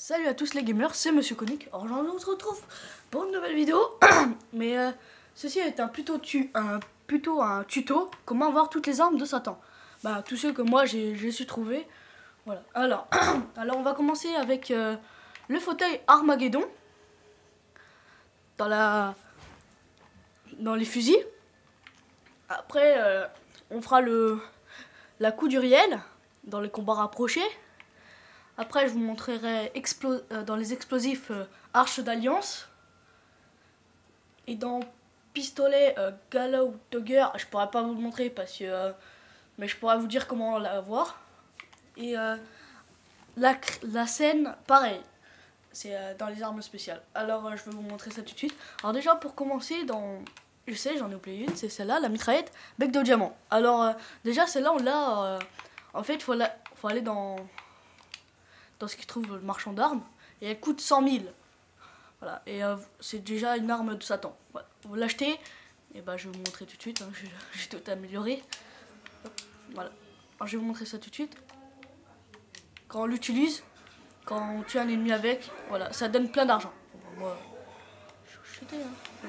Salut à tous les gamers, c'est Monsieur Conic. Alors on se retrouve pour une nouvelle vidéo. Mais ceci est plutôt un tuto comment avoir toutes les armes de Satan. Bah tous ceux que moi j'ai su trouver. Voilà. Alors, on va commencer avec le fauteuil Armageddon dans les fusils. Après on fera la coup d'Uriel dans les combats rapprochés. Après, je vous montrerai dans les explosifs Arche d'Alliance. Et dans pistolet Gallows Dogger, je pourrais pas vous le montrer mais je pourrais vous dire comment l'avoir. Et la scène, pareil, c'est dans les armes spéciales. Alors, je vais vous montrer ça tout de suite. Alors déjà, pour commencer, je sais, j'en ai oublié une, c'est celle-là, la mitraillette bec de diamant. Alors, déjà, celle-là, on l'a... en fait, il faut aller dans ce qui trouve le marchand d'armes, et elle coûte 100 000. Voilà, et c'est déjà une arme de Satan. Voilà. Vous l'achetez, et bah je vais vous montrer tout de suite, hein, j'ai tout amélioré. Hop, voilà, alors je vais vous montrer ça tout de suite. Quand on l'utilise, quand on tue un ennemi avec, voilà, ça donne plein d'argent. Moi, je suis jeté, hein.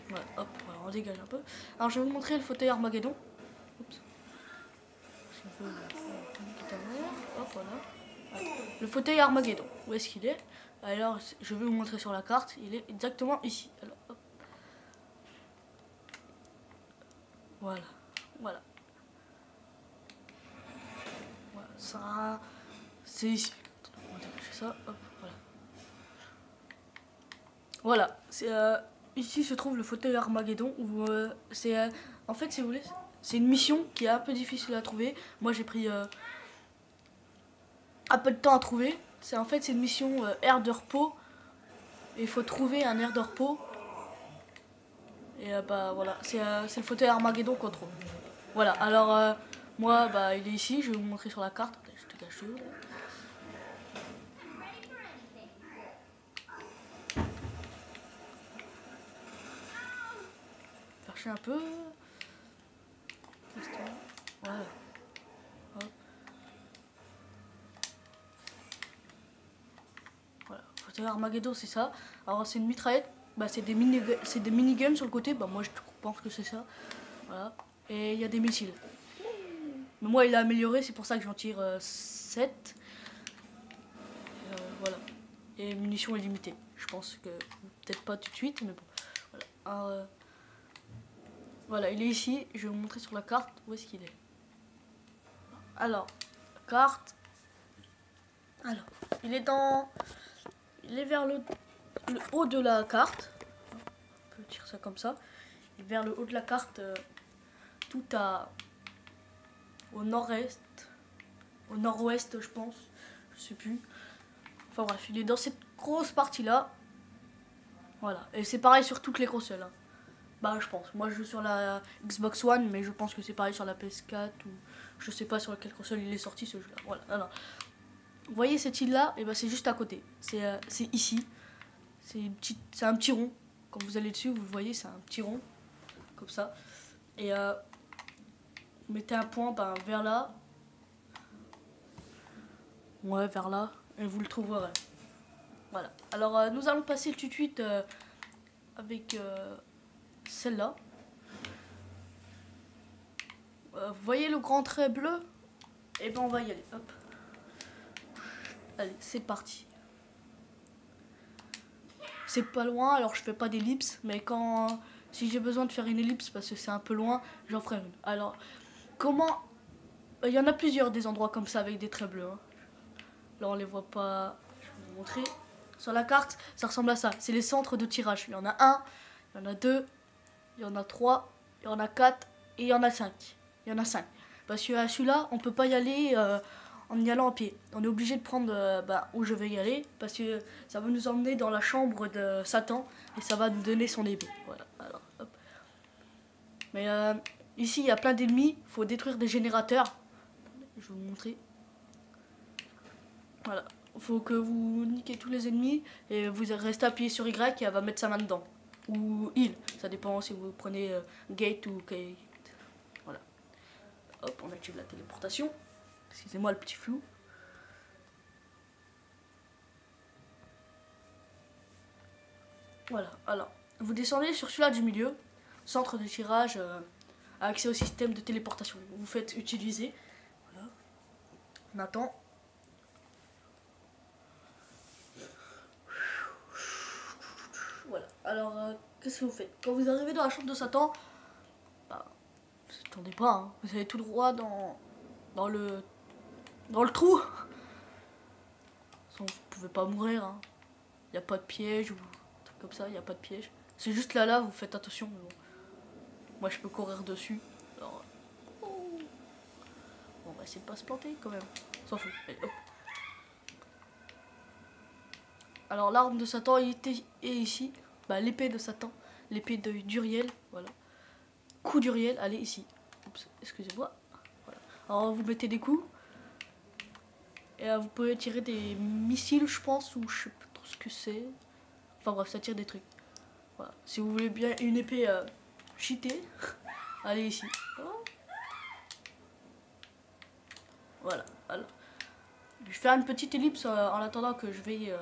Voilà, hop, voilà, on dégage un peu. Alors je vais vous montrer le fauteuil Armageddon. Oups. Hop, voilà. Le fauteuil Armageddon, où est-ce qu'il est? Alors, je vais vous montrer sur la carte, il est exactement ici. Alors, hop. Voilà, voilà. Voilà, ça, c'est ici. On va décacher ça, hop, voilà. Voilà, c'est ici se trouve le fauteuil Armageddon, où en fait, si vous voulez, c'est une mission qui est un peu difficile à trouver. Moi, j'ai pris un peu de temps à trouver. C'est une mission aire de repos. Et il faut trouver un aire de repos. Et bah voilà, c'est le fauteuil Armageddon qu'on trouve. Voilà, alors moi bah il est ici, je vais vous montrer sur la carte. Je te cache tout. Chercher un peu. Voilà. Hop. Voilà, fauteuil Armageddon c'est ça. Alors c'est une mitraillette, bah c'est des miniguns sur le côté, bah moi je pense que c'est ça. Voilà. Et il y a des missiles. Mais moi il a amélioré, c'est pour ça que j'en tire 7. Voilà. Et munitions illimitées. Je pense que peut-être pas tout de suite, mais bon. Voilà. Alors, voilà, il est ici. Je vais vous montrer sur la carte où est-ce qu'il est. Alors, carte. Alors, il est vers le haut de la carte. On peut tirer ça comme ça. Et vers le haut de la carte, tout au nord-est, au nord-ouest, je pense. Je sais plus. Enfin bref, il est dans cette grosse partie là. Voilà, et c'est pareil sur toutes les consoles. Hein. Bah je pense. Moi je joue sur la Xbox One, mais je pense que c'est pareil sur la PS4 ou je sais pas sur quelle console il est sorti ce jeu-là. Voilà. Alors, vous voyez cette île-là, et bah c'est juste à côté. C'est ici. C'est un petit rond. Quand vous allez dessus, vous le voyez, c'est un petit rond comme ça. Et vous mettez un point vers là. Ouais, vers là. Et vous le trouverez. Voilà. Alors, nous allons passer tout de suite avec celle-là. Vous voyez le grand trait bleu? Et ben on va y aller. Hop. Allez, c'est parti. C'est pas loin, alors je fais pas d'ellipse, mais si j'ai besoin de faire une ellipse parce que c'est un peu loin, j'en ferai une. Alors, comment... Il y en a plusieurs des endroits comme ça avec des traits bleus. Hein. Là on les voit pas, je vais vous montrer. Sur la carte, ça ressemble à ça. C'est les centres de tirage. Il y en a un, il y en a deux, il y en a trois, il y en a quatre et il y en a cinq. Il y en a 5. Parce que à celui-là, on peut pas y aller en y allant à pied. On est obligé de prendre où je vais y aller parce que ça va nous emmener dans la chambre de Satan et ça va nous donner son épée. Voilà. Alors, hop. Mais ici, il y a plein d'ennemis. Il faut détruire des générateurs. Je vais vous montrer. Voilà. Il faut que vous niquez tous les ennemis et vous restez appuyé sur Y et elle va mettre sa main dedans. Ou il. Ça dépend si vous prenez Gate ou Gate. Voilà. Hop, on active la téléportation. Excusez-moi le petit flou. Voilà, alors, vous descendez sur celui-là du milieu, centre de tirage, accès au système de téléportation. Vous faites utiliser. Voilà. On attend. Voilà, alors, qu'est-ce que vous faites? Quand vous arrivez dans la chambre de Satan, bah, vous attendez pas, hein. Vous allez tout droit dans le trou. Vous pouvez pas mourir, hein. Il n'y a pas de piège ou un truc comme ça, il n'y a pas de piège. C'est juste là, vous faites attention. Mais bon. Moi, je peux courir dessus. Alors, on va essayer de pas se planter quand même. On s'en fout. Allez, hop. Alors, l'arme de Satan est ici. Bah, l'épée de Satan. L'épée d'Uriel. Voilà. Coup d'Uriel, allez, ici. Oups, excusez-moi. Voilà. Alors, vous mettez des coups. Et vous pouvez tirer des missiles, je pense, ou je sais pas trop ce que c'est. Enfin bref, ça tire des trucs. Voilà. Si vous voulez bien une épée cheatée, allez ici. Voilà. Alors, je vais faire une petite ellipse en attendant que je veille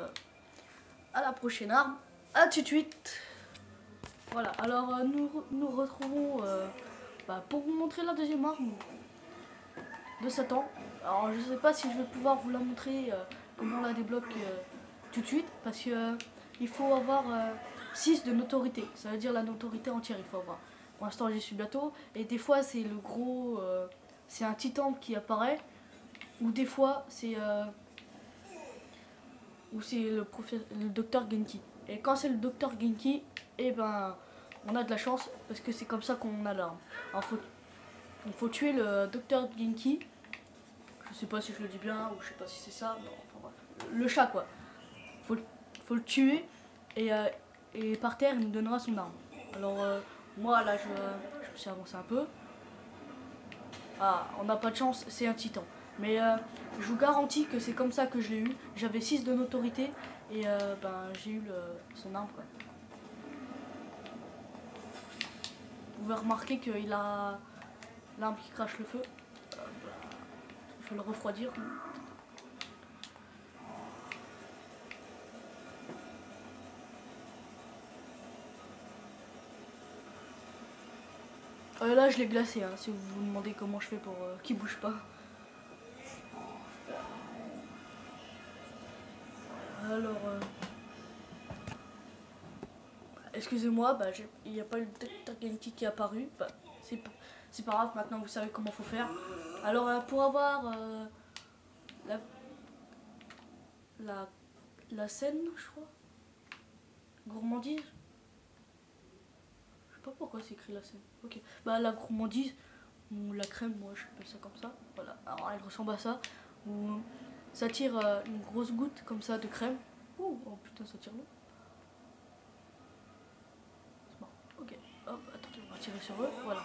à la prochaine arme. A tout de suite. Voilà. Alors nous retrouvons pour vous montrer la deuxième arme de Satan. Alors je sais pas si je vais pouvoir vous la montrer comment on la débloque tout de suite parce que il faut avoir 6 de notoriété, ça veut dire la notoriété entière il faut avoir. Pour l'instant j'y suis bientôt et des fois c'est le gros, c'est un titan qui apparaît ou des fois c'est le docteur Genki. Et quand c'est le docteur Genki, et ben on a de la chance parce que c'est comme ça qu'on a l'arme. Alors il faut tuer le docteur Genki. Je sais pas si je le dis bien ou je sais pas si c'est ça. Non, enfin bref. Le chat quoi. Faut le tuer et par terre il nous donnera son arme. Alors moi là je me suis avancé un peu. Ah, on n'a pas de chance, c'est un titan. Mais je vous garantis que c'est comme ça que je l'ai eu. J'avais 6 de notoriété et j'ai eu son arme quoi. Vous pouvez remarquer qu'il a l'arme qui crache le feu. Je vais le refroidir. Là je l'ai glacé, hein, si vous vous demandez comment je fais pour qu'il bouge pas. Alors, excusez-moi, il n'y a pas le Dr. Genki qui est apparu. Bah, c'est pas grave, maintenant vous savez comment faut faire. Alors pour avoir la scène, je crois, gourmandise. Je sais pas pourquoi c'est écrit la scène. Ok, bah la gourmandise ou la crème, moi je appelle ça comme ça. Voilà, alors elle ressemble à ça. Où ça tire une grosse goutte comme ça de crème. Oh putain, ça tire l'eau. C'est marrant. Ok, hop, attendez, on va tirer sur eux. Voilà,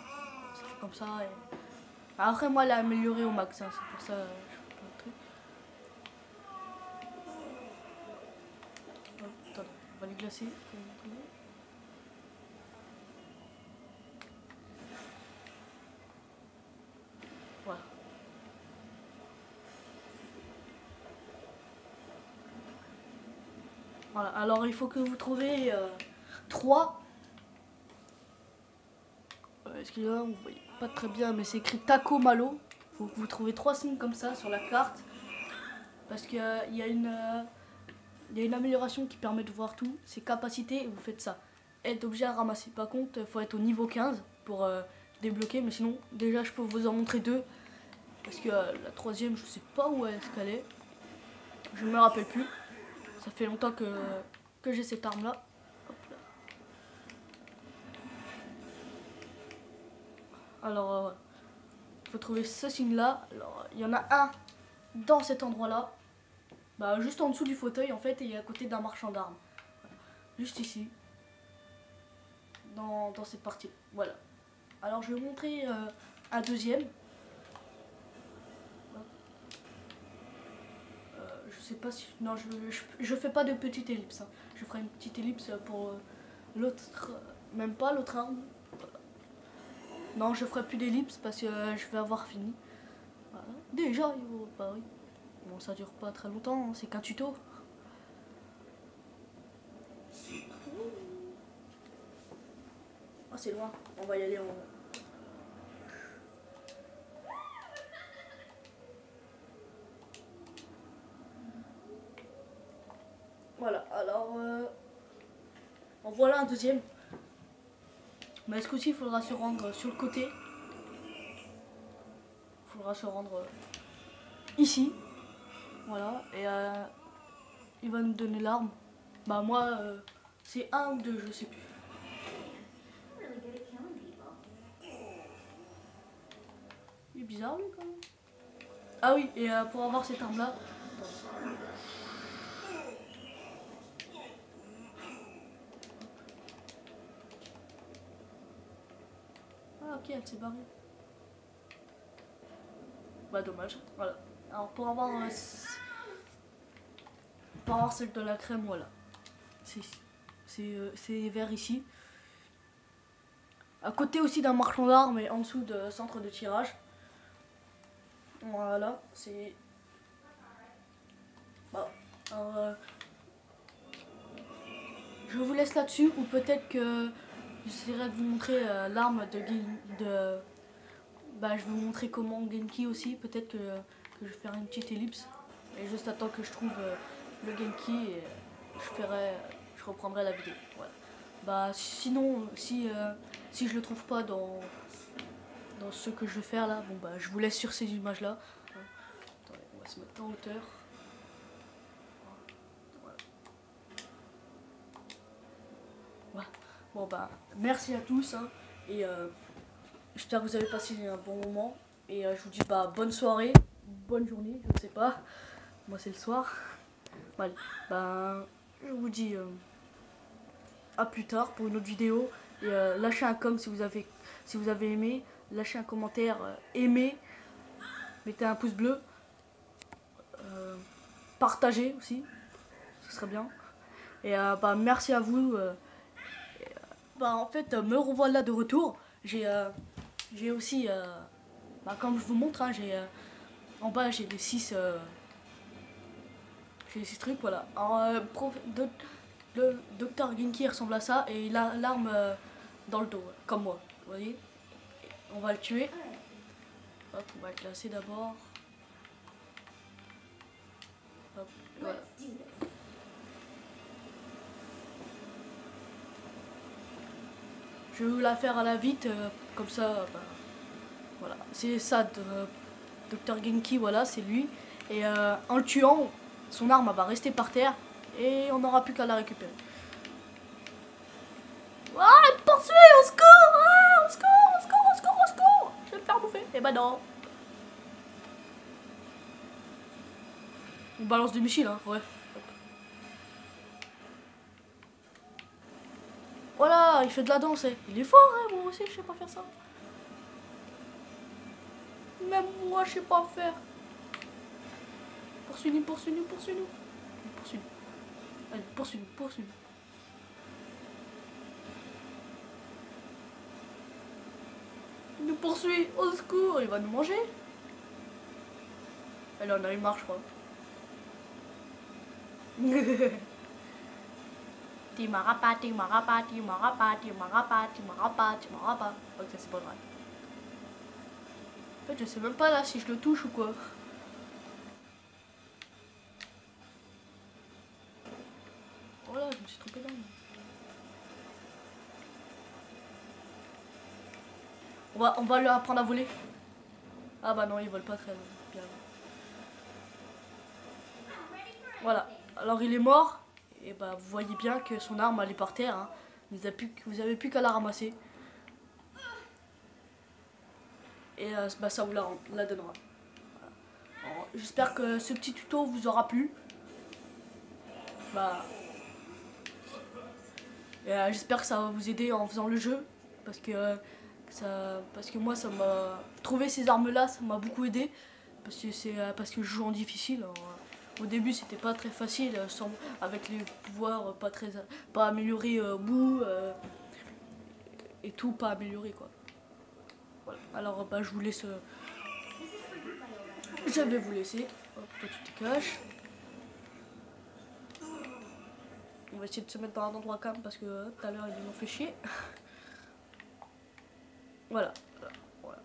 ça fait comme ça. Et... après, moi, elle a amélioré au max, hein, c'est pour ça je fais plein de trucs. Hop, attendez, on va les glacer. Voilà. Voilà, alors il faut que vous trouviez 3. Excusez-moi, vous voyez pas très bien, mais c'est écrit Taco Malo. Il faut que vous trouviez 3 signes comme ça sur la carte. Parce qu'il y a une amélioration qui permet de voir tout. C'est capacité et vous faites ça. Aide objet à ramasser. Par contre, il faut être au niveau 15 pour débloquer. Mais sinon, déjà, je peux vous en montrer 2. Parce que la troisième, je sais pas où est-ce qu'elle est. Je me rappelle plus. Ça fait longtemps que j'ai cette arme là. Alors, il faut trouver ce signe là. Alors, il y en a un dans cet endroit là. Bah, juste en dessous du fauteuil en fait, et à côté d'un marchand d'armes. Voilà. Juste ici. Dans cette partie. Voilà. Alors, je vais vous montrer un deuxième. Je sais pas si... non, je fais pas de petite ellipse. Hein. Je ferai une petite ellipse pour l'autre... même pas l'autre arme. Voilà. Non, je ferai plus d'ellipse parce que je vais avoir fini. Voilà. Déjà, bah oui. Bon, ça dure pas très longtemps, hein. C'est qu'un tuto. Ah, c'est loin. On va y aller en... Voilà, alors... en voilà un deuxième. Mais ce coup-ci, il faudra se rendre sur le côté. Il faudra se rendre ici. Voilà, et il va nous donner l'arme. Bah moi, c'est un ou deux, je sais plus. Il est bizarre lui quand même. Ah oui, et pour avoir cette arme là. Ah ok, elle s'est barrée. Bah dommage, voilà. Alors pour avoir celle de la crème, voilà. C'est vers ici. À côté aussi d'un marchand d'armes et en dessous de centre de tirage. Voilà, c'est... Bon, alors, je vous laisse là-dessus, ou peut-être que j'essaierai de vous montrer l'arme de... Bah, je vais vous montrer comment Genki aussi, peut-être que je vais faire une petite ellipse. Et juste attends que je trouve le Genki et je reprendrai la vidéo. Voilà. Bah, sinon, si je le trouve pas dans ce que je vais faire là, bon bah je vous laisse sur ces images là. Attendez, on va se mettre en hauteur. Voilà. Voilà. Bon bah merci à tous hein, et j'espère que vous avez passé un bon moment et je vous dis bah bonne soirée, bonne journée, je ne sais pas. Moi c'est le soir. Voilà. Bah je vous dis à plus tard pour une autre vidéo et lâchez un com si vous avez aimé, lâchez un commentaire, aimez, mettez un pouce bleu, partagez aussi, ce serait bien. Et bah merci à vous. Bah en fait me revoilà de retour. J'ai aussi bah, comme je vous montre hein, j'ai en bas j'ai les 6 trucs voilà. Alors le docteur Genki ressemble à ça et il a l'arme dans le dos comme moi, vous voyez. On va le tuer. Hop, on va le classer d'abord. Hop, voilà. Je vais vous la faire à la vite comme ça bah, voilà, c'est ça, Dr Genki, voilà, c'est lui. Et en le tuant, son arme va rester par terre et on n'aura plus qu'à la récupérer. Ah, il me poursuit, au secours, ah, au secours, au secours, au secours, au secours. Je vais me faire bouffer. Et bah non. On balance des missiles, hein, ouais. Voilà, il fait de la danse, il est fort, hein, moi aussi je sais pas faire ça. Même moi je sais pas faire. Poursuis-nous, poursuis-nous, poursuis-nous. Poursuis-nous. Allez, poursuis-nous, poursuis-nous. Il nous poursuit, au secours, il va nous manger. Elle en a eu marre, je crois. Tu m'auras pas, tu m'auras pas, tu m'auras pas, tu m'auras pas, tu m'auras pas, tu m'auras pas. Ok, c'est pas grave. En fait, je sais même pas là si je le touche ou quoi. Voilà, je me suis trompé d'arme. On va lui apprendre à voler. Ah bah non, il vole pas très bien. Voilà, alors il est mort. Et bah vous voyez bien que son arme elle est par terre. Hein. Vous avez plus qu'à la ramasser. Et bah ça vous la donnera. Voilà. J'espère que ce petit tuto vous aura plu. Bah, j'espère que ça va vous aider en faisant le jeu. Parce que moi ça m'a trouvé ces armes là, ça m'a beaucoup aidé. Parce que je joue en difficile. Alors, au début c'était pas très facile avec les pouvoirs pas améliorés et tout pas amélioré quoi. Voilà. Alors bah je vous laisse. Je vais vous laisser. Hop, toi tu te caches. On va essayer de se mettre dans un endroit calme parce que tout à l'heure ils nous ont fait chier. Voilà. Voilà.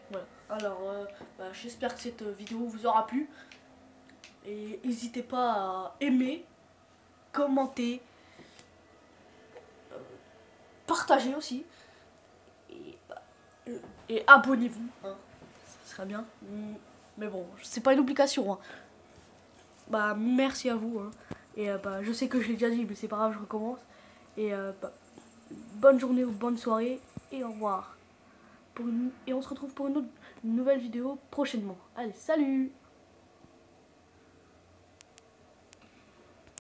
Voilà. Alors, j'espère que cette vidéo vous aura plu. Et n'hésitez pas à aimer, commenter, partager aussi. Et abonnez-vous. Hein. Ça serait bien. Mais bon, c'est pas une obligation. Hein. Merci à vous. Hein. Et je sais que je l'ai déjà dit, mais c'est pas grave, je recommence. Et bonne journée ou bonne soirée. Et au revoir. Et on se retrouve pour une nouvelle vidéo prochainement. Allez, salut!